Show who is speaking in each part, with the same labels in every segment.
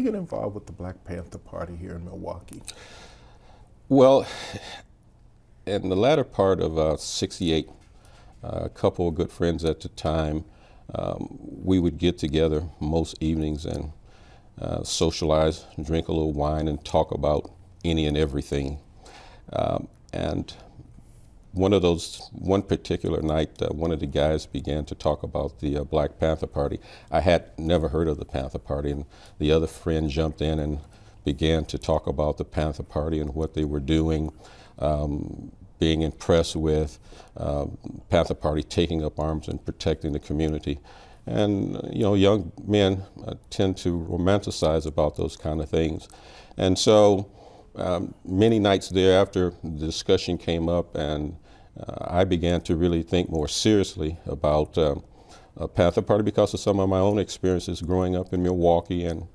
Speaker 1: You get involved with the Black Panther Party here in Milwaukee.
Speaker 2: Well, in the latter part of '68, a couple of good friends at the time, we would get together most evenings and socialize, drink a little wine, and talk about any and everything. And one particular night, one of the guys began to talk about the Black Panther Party. I had never heard of the Panther Party, and the other friend jumped in and began to talk about the Panther Party and what they were doing, being impressed with Panther Party taking up arms and protecting the community. And young men tend to romanticize about those kind of things. And so many nights thereafter, the discussion came up, and I began to really think more seriously about Panther Party because of some of my own experiences growing up in Milwaukee and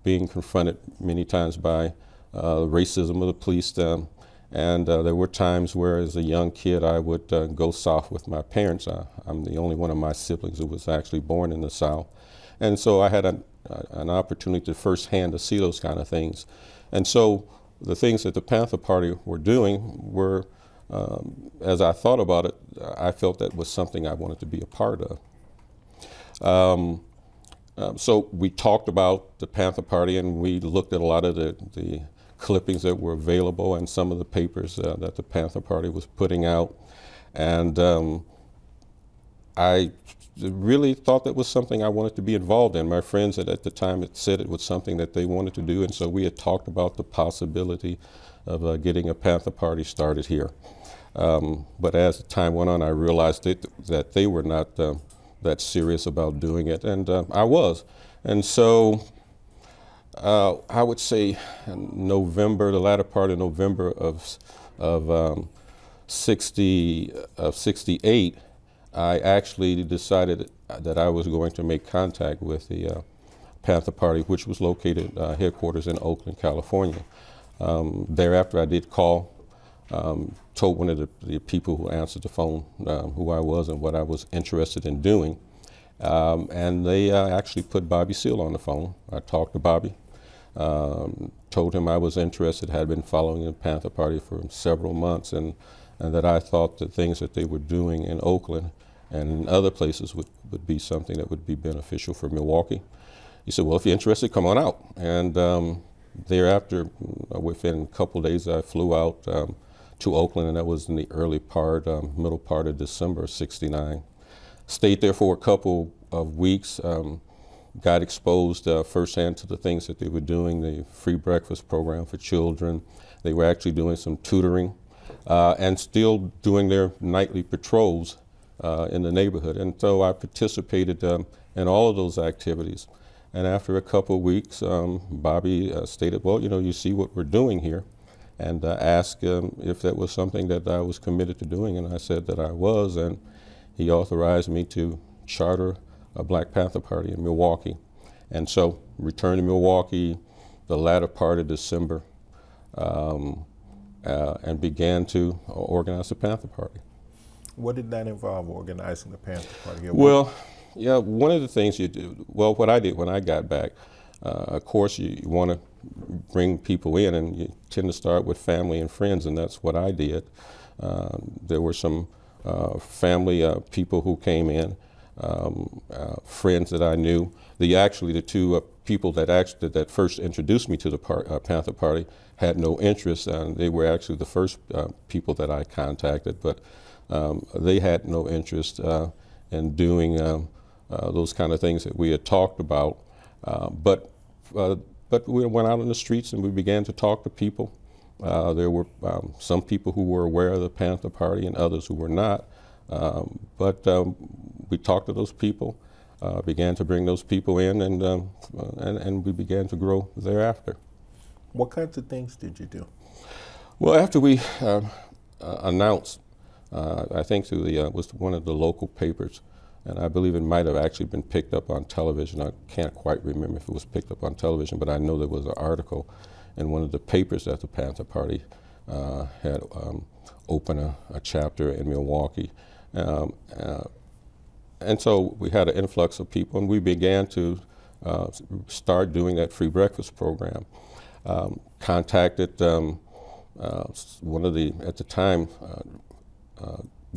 Speaker 2: being confronted many times by racism of the police. And there were times where, as a young kid, I would go south with my parents. I'm the only one of my siblings who was actually born in the South. And so I had an opportunity to firsthand to see those kind of things. And so the things that the Panther Party were doing were, as I thought about it, I felt that was something I wanted to be a part of. So we talked about the Panther Party, and we looked at a lot of the clippings that were available and some of the papers that the Panther Party was putting out. And I really thought that was something I wanted to be involved in. My friends at the time had said it was something that they wanted to do, and so we had talked about the possibility of getting a Panther Party started here. But as time went on, I realized that they were not that serious about doing it, and I was. And so I would say November, the latter part of November of 68, I actually decided that I was going to make contact with the Panther Party, which was located headquarters in Oakland, California. Thereafter, I did call, told one of the people who answered the phone who I was and what I was interested in doing. And they actually put Bobby Seale on the phone. I talked to Bobby, told him I was interested, had been following the Panther Party for several months, and that I thought the things that they were doing in Oakland and in other places would be something that would be beneficial for Milwaukee. He said, well, if you're interested, come on out. And thereafter, within a couple of days, I flew out to Oakland, and that was in the middle part of December of '69. Stayed there for a couple of weeks, got exposed firsthand to the things that they were doing, the free breakfast program for children. They were actually doing some tutoring and still doing their nightly patrols in the neighborhood. And so I participated in all of those activities. And after a couple of weeks, Bobby stated, well, you see what we're doing here, and asked if that was something that I was committed to doing. And I said that I was, and he authorized me to charter a Black Panther Party in Milwaukee. And so returned to Milwaukee the latter part of December and began to organize the Panther Party.
Speaker 1: What did that involve, organizing the Panther Party here?
Speaker 2: Well, yeah, one of the things you do, well, what I did when I got back, of course, you want to bring people in, and you tend to start with family and friends, and that's what I did. There were some family people who came in, friends that I knew. The two people that first introduced me to the Panther Party had no interest, and they were actually the first people that I contacted, but they had no interest in doing those kind of things that we had talked about. But we went out on the streets and we began to talk to people. There were some people who were aware of the Panther Party and others who were not. But we talked to those people, began to bring those people in, and we began to grow thereafter.
Speaker 1: What kinds of things did you do?
Speaker 2: Well, after we announced, I think through was one of the local papers, and I believe it might have actually been picked up on television. I can't quite remember if it was picked up on television, but I know there was an article in one of the papers that the Panther Party had opened a chapter in Milwaukee. And so we had an influx of people, and we began to start doing that free breakfast program. Contacted one of the, at the time,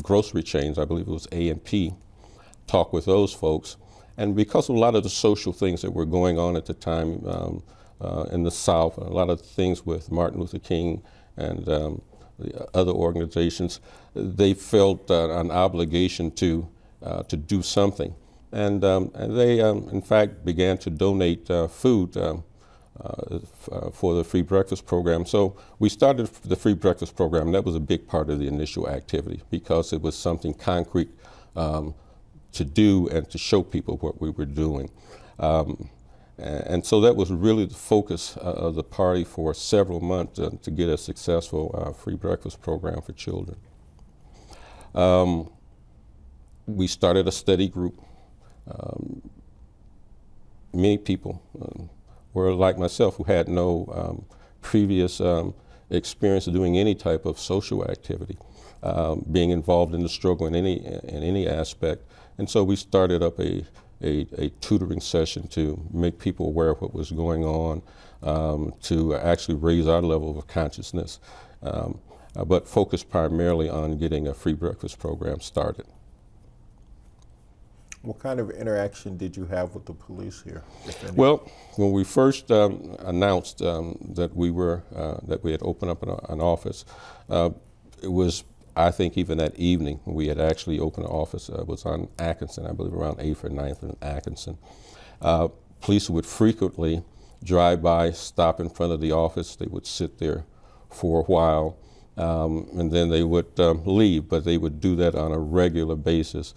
Speaker 2: grocery chains, I believe it was A&P, talked with those folks. And because of a lot of the social things that were going on at the time in the South, a lot of things with Martin Luther King and the other organizations, they felt an obligation to do something. And they, in fact, began to donate food for the free breakfast program. So we started the free breakfast program, and that was a big part of the initial activity because it was something concrete to do and to show people what we were doing. And so that was really the focus of the party for several months to get a successful free breakfast program for children. We started a study group. Many people were like myself who had no previous experience of doing any type of social activity, being involved in the struggle in any aspect. And so we started up a tutoring session to make people aware of what was going on, to actually raise our level of consciousness, but focused primarily on getting a free breakfast program started.
Speaker 1: What kind of interaction did you have with the police here?
Speaker 2: Well, when we first announced that we had opened up an office, it was, I think, even that evening when we had actually opened an office. It was on Atkinson, I believe, around 8th or 9th and Atkinson. Police would frequently drive by, stop in front of the office. They would sit there for a while, and then they would leave, but they would do that on a regular basis.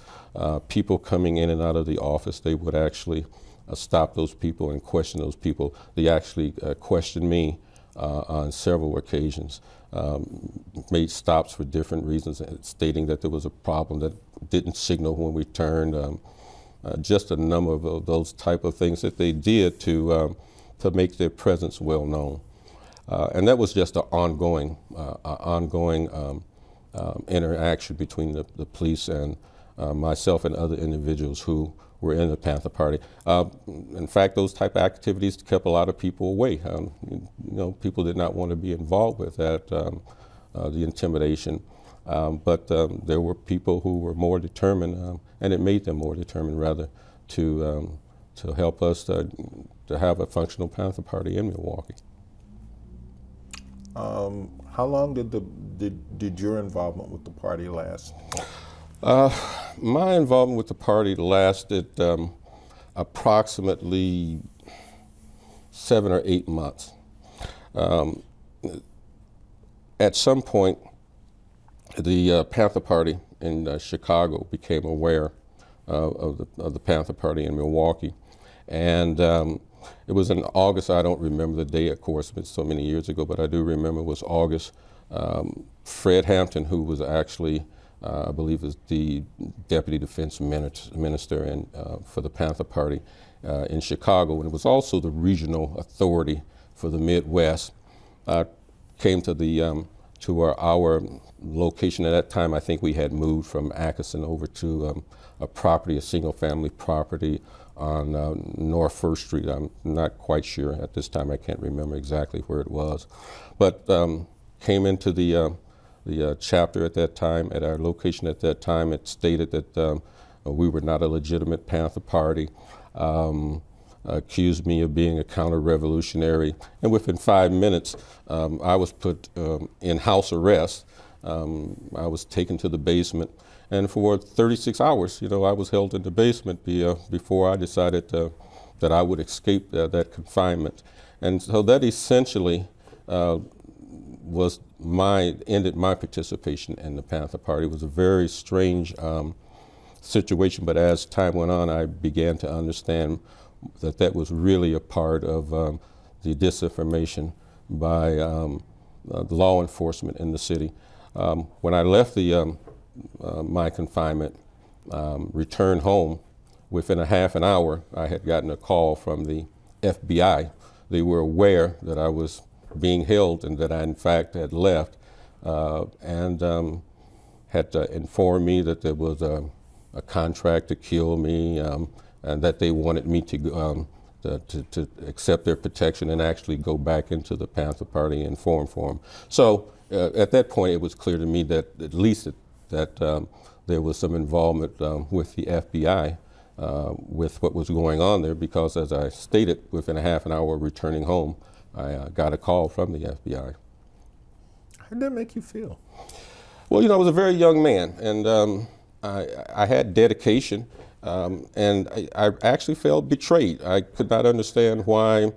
Speaker 2: People coming in and out of the office, they would actually stop those people and question those people. They actually questioned me on several occasions, made stops for different reasons, stating that there was a problem that didn't signal when we turned, just a number of those type of things that they did to make their presence well known. And that was just an ongoing interaction between the police and myself and other individuals who were in the Panther Party. In fact, those type of activities kept a lot of people away. People did not want to be involved with that, the intimidation. But there were people who were more determined, and it made them more determined, rather, to help us to have a functional Panther Party in Milwaukee.
Speaker 1: How long did your involvement with the party last?
Speaker 2: My involvement with the party lasted approximately 7 or 8 months. At some point, the Panther Party in Chicago became aware of the Panther Party in Milwaukee, and it was in August. I don't remember the day, of course, it's so many years ago, but I do remember it was August. Fred Hampton, who was actually, I believe, is the Deputy Defense Minister for the Panther Party in Chicago, and it was also the regional authority for the Midwest, came to our location. At that time, I think we had moved from Atkinson over to a single-family property on North 1st Street. I'm not quite sure at this time. I can't remember exactly where it was, but came into the chapter at that time, at our location at that time. It stated that we were not a legitimate Panther Party, accused me of being a counter-revolutionary, and within 5 minutes, I was put in house arrest. I was taken to the basement, and for 36 hours, I was held in the basement before I decided that I would escape that confinement. And so that essentially ended my participation in the Panther Party. It was a very strange situation, but as time went on, I began to understand that was really a part of the disinformation by the law enforcement in the city. When I left my confinement, returned home, within a half an hour, I had gotten a call from the FBI. They were aware that I was being held and that I, in fact, had left, and had informed me that there was a contract to kill me, and that they wanted me to accept their protection and actually go back into the Panther Party and form for them. So at that point, it was clear to me that at least that there was some involvement with the FBI with what was going on there, because as I stated, within a half an hour of returning home, I got a call from the FBI.
Speaker 1: How did that make you feel?
Speaker 2: Well, I was a very young man, and I had dedication, and I actually felt betrayed. I could not understand why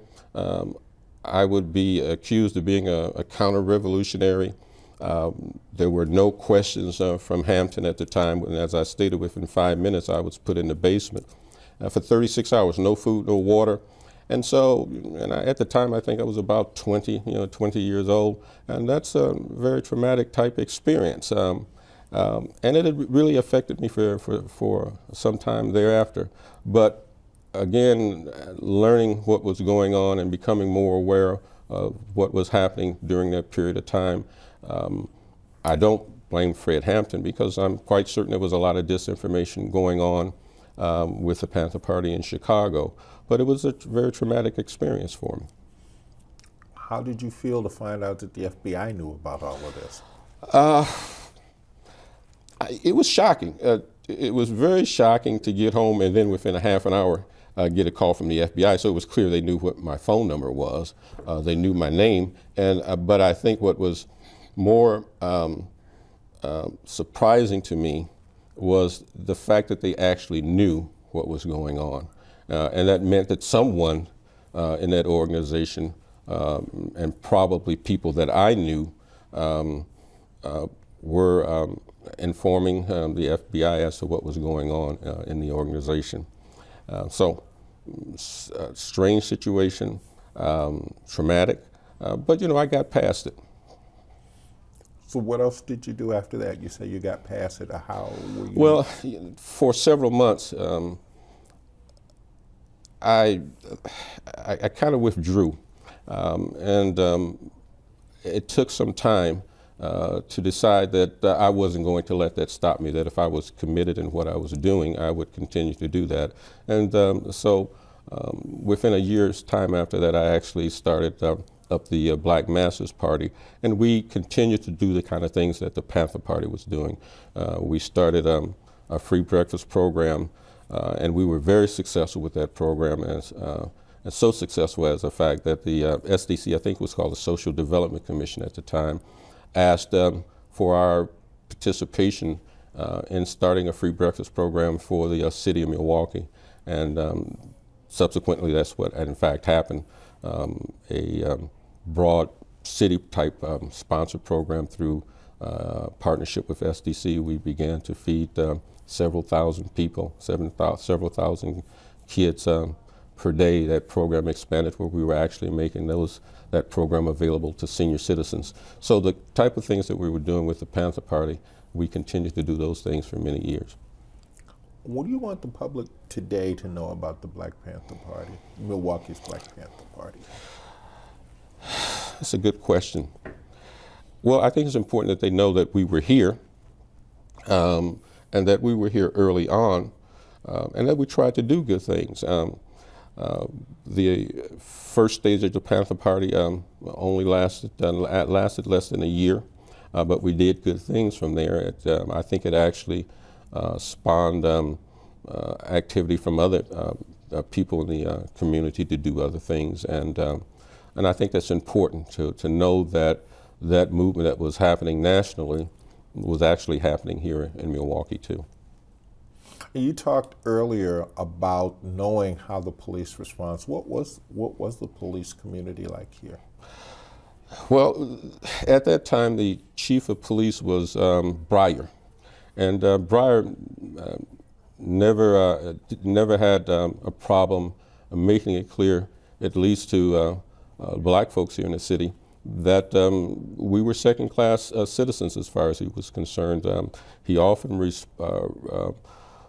Speaker 2: I would be accused of being a counter-revolutionary. There were no questions from Hampton at the time, and as I stated, within 5 minutes I was put in the basement for 36 hours, no food, no water. And so, at the time, I think I was about 20 years old, and that's a very traumatic type experience. And it had really affected me for some time thereafter. But again, learning what was going on and becoming more aware of what was happening during that period of time, I don't blame Fred Hampton, because I'm quite certain there was a lot of disinformation going on with the Panther Party in Chicago. But it was a very traumatic experience for me.
Speaker 1: How did you feel to find out that the FBI knew about all of this?
Speaker 2: It was shocking. It was very shocking to get home and then within a half an hour get a call from the FBI. So it was clear they knew what my phone number was. They knew my name. But I think what was more surprising to me was the fact that they actually knew what was going on. And that meant that someone in that organization, and probably people that I knew, were informing the FBI as to what was going on in the organization. So, strange situation, traumatic, but I got past it.
Speaker 1: So what else did you do after that? You say you got past it. How were you?
Speaker 2: Well, for several months, I kind of withdrew, and it took some time to decide that I wasn't going to let that stop me, that if I was committed in what I was doing, I would continue to do that. And so within a year's time after that, I actually started up the Black Masters Party, and we continued to do the kind of things that the Panther Party was doing. We started a free breakfast program, and we were very successful with that program, and so successful as the fact that the SDC, I think it was called the Social Development Commission at the time, asked for our participation in starting a free breakfast program for the city of Milwaukee. And subsequently, that's what in fact happened. A broad city type sponsored program through partnership with SDC. We began to feed several thousand people, several thousand kids per day. That program expanded where we were actually making that program available to senior citizens. So the type of things that we were doing with the Panther Party, we continued to do those things for many years.
Speaker 1: What do you want the public today to know about the Black Panther Party, Milwaukee's Black Panther Party?
Speaker 2: That's a good question. Well, I think it's important that they know that we were here, and that we were here early on, and that we tried to do good things. The first stage of the Panther Party only lasted less than a year, but we did good things from there. I think it actually spawned activity from other people in the community to do other things, and I think that's important to know that that movement that was happening nationally was actually happening here in Milwaukee too.
Speaker 1: You talked earlier about knowing how the police responds. What was the police community like here?
Speaker 2: Well, at that time, the chief of police was Breyer, and Breyer never had a problem making it clear, at least to black folks here in the city, that we were second-class citizens as far as he was concerned. He often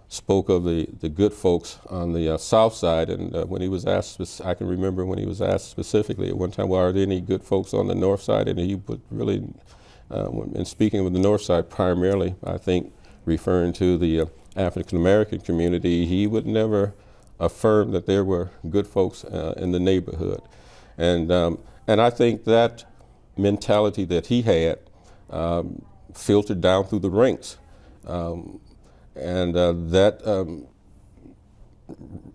Speaker 2: spoke of the good folks on the south side, and when he was asked, I can remember when he was asked specifically at one time, well, are there any good folks on the north side? And he would really, in speaking of the north side primarily, I think referring to the African American community, he would never affirm that there were good folks in the neighborhood. And I think that mentality that he had filtered down through the ranks. That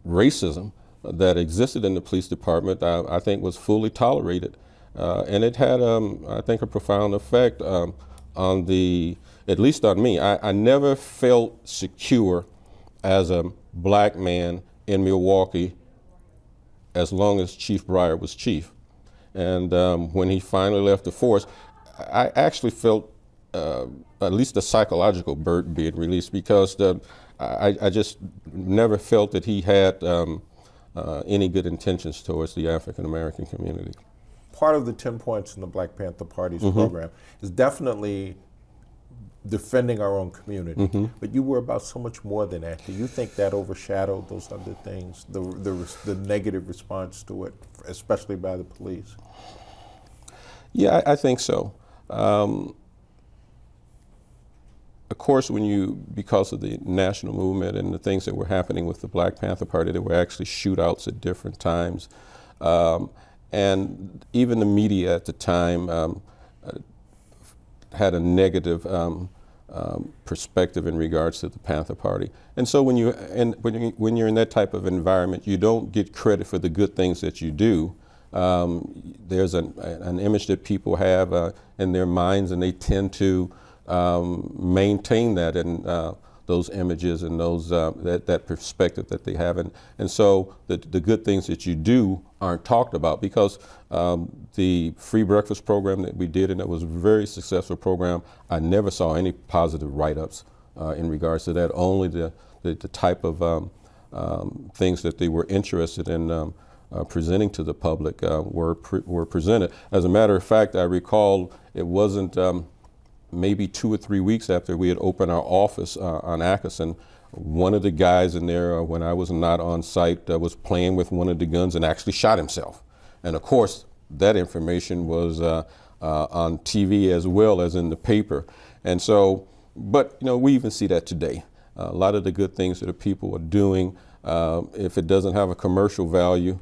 Speaker 2: racism that existed in the police department, I think, was fully tolerated. And it had, I think, a profound effect on at least on me. I never felt secure as a black man in Milwaukee as long as Chief Breyer was chief. And when he finally left the force, I actually felt at least a psychological burden being released, because I just never felt that he had any good intentions towards the African American community.
Speaker 1: Part of the 10 points in the Black Panther Party's program is definitely defending our own community. But you were about so much more than that. Do you think that overshadowed those other things, the negative response to it, especially by the police?
Speaker 2: Yeah, I think so. Of course, because of the national movement and the things that were happening with the Black Panther Party, there were actually shootouts at different times. And even the media at the time had a negative perspective in regards to the Panther Party. And so when you're in that type of environment, you don't get credit for the good things that you do. There's an image that people have in their minds, and they tend to maintain that in those images and those that perspective that they have, and so the good things that you do aren't talked about, because the free breakfast program that we did, and it was a very successful program, I never saw any positive write-ups in regards to that. Only the type of things that they were interested in presenting to the public were presented. As a matter of fact, I recall it wasn't maybe 2 or 3 weeks after we had opened our office on Atkinson, one of the guys in there, when I was not on site, was playing with one of the guns and actually shot himself. And of course, that information was on TV as well as in the paper. And so, but we even see that today. A lot of the good things that the people are doing, if it doesn't have a commercial value,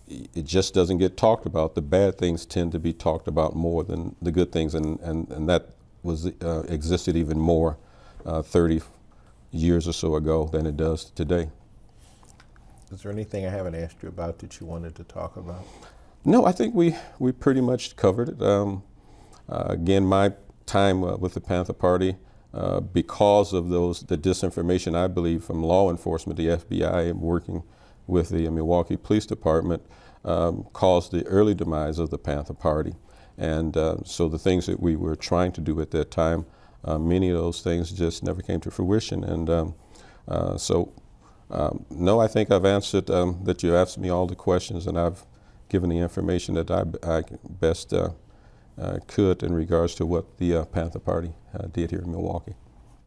Speaker 2: it just doesn't get talked about. The bad things tend to be talked about more than the good things, and that was existed even more 30 years or so ago than it does today.
Speaker 1: Is there anything I haven't asked you about that you wanted to talk about?
Speaker 2: No, I think we pretty much covered it. Again, my time with the Panther Party, because of the disinformation, I believe, from law enforcement, the FBI, and working with the Milwaukee Police Department, caused the early demise of the Panther Party. And so the things that we were trying to do at that time, many of those things just never came to fruition. And no, I think I've answered that you asked me all the questions, and I've given the information that I best could in regards to what the Panther Party did here in Milwaukee.